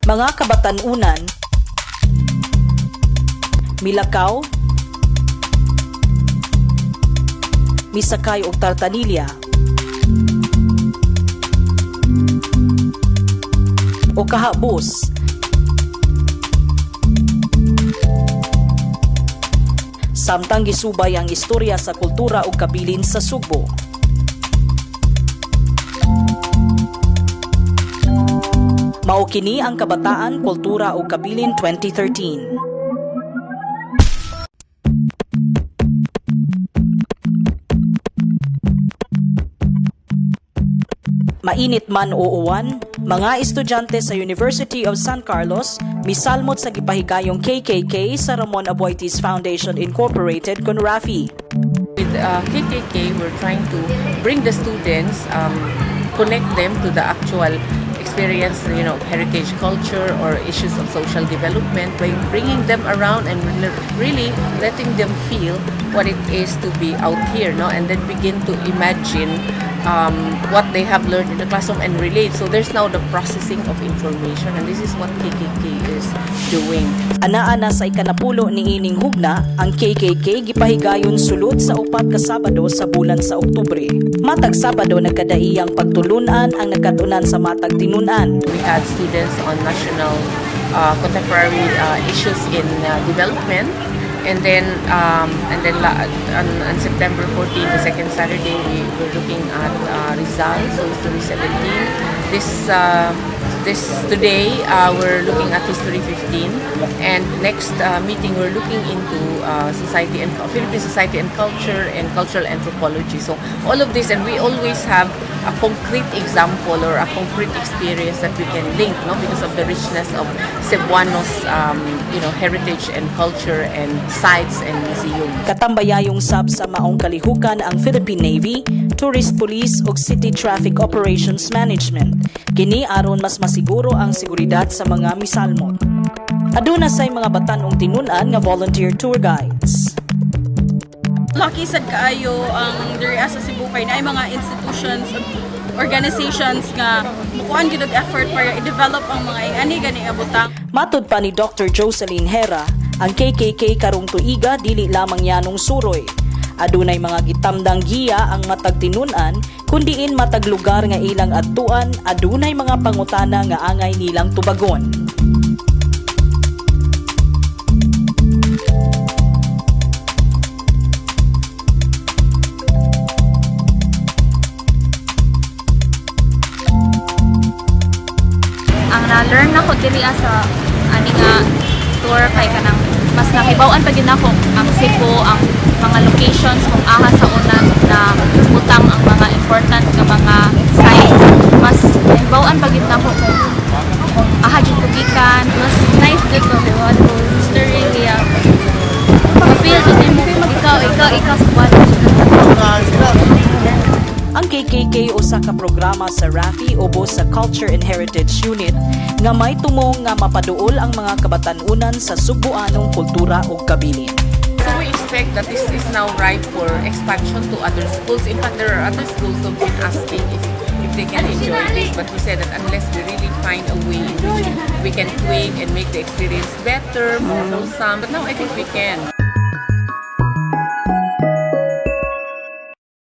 Mga kabatanunan, milakaw, misakay og tartanilya, o kahabos, samtang gisubay ang istorya sa kultura ug kabilin sa Cebu. Mao kini ang Kabataan, Kultura ug Kabilin 2013. Mainit man o uwan, mga estudyante sa University of San Carlos misalmot sa gipahigayong KKK sa Ramon Aboitiz Foundation Incorporated kon RAFI. With KKK, we're trying to bring the students, connect them to the actual experience, heritage culture or issues of social development by bringing them around and really letting them feel what it is to be out here, and then begin to imagine what they have learned in the classroom and relate. So there's now the processing of information, and this is what KKK is doing. Ana-ana sa ikanapulo ni ining hugna, ang KKK gipahigayon sulod sa 4 ka Sabado sa bulan sa Oktubre. Matag Sabado nagkadaiyang pagtulunan ang nagkatunan sa matag tinunan. We had students on national contemporary issues in development. And then on September 14, the second Saturday, we were looking at Rizal, so history 17. Today we're looking at history 15, and next meeting we're looking into Philippine society and culture and cultural anthropology. So all of this, and we always have a concrete example or a concrete experience that we can link, because of the richness of Cebuanos, heritage and culture and sites and museum. Katambayayong sab sa maong kalihukan ang Philippine Navy, Tourist Police ug City Traffic Operations Management. Kini aron mas masiguro ang seguridad sa mga misalmot. Aduna say mga batanong tinunan nga volunteer tour guides. Lucky sad kaayo ang diri sa Cebu kay naay mga institutions ug organizations nga mukuan gyud og effort para i-develop ang mga ingani gani nga butang. Matud pa ni Dr. Jocelyn Hera, ang KKK karong tuiga dili lamang yanong suroy. Adunay mga gitamdang giya ang matag tinunan, kundiin matag lugar nga ilang adtuan, adunay mga pangutana nga angay nilang tubagon. Ang na-learn na ko diri sa ani nga tour kay kanang mas nakibaw-an pa gyud nako ang Cebu, ang mga locations kung aha sa unan na butang ang mga important nga mga sites. Mas nakibaw-an pa gyud nako kung aha gyud tugikan. Mas nice gyud to what history niya. Feel to mo ikaw sa buwan. Ang KKK usa ka programa sa RAFI ubos sa Culture and Heritage Unit nga may tumong nga mapaduol ang mga kabatanunan sa Cebuanong kultura ug kabilin. So we expect that this is now ripe for expansion to other schools. In fact, there are other schools who have been asking if they can enjoy this, but we said that unless we really find a way in which we can tweak and make the experience better, more wholesome, but now I think we can.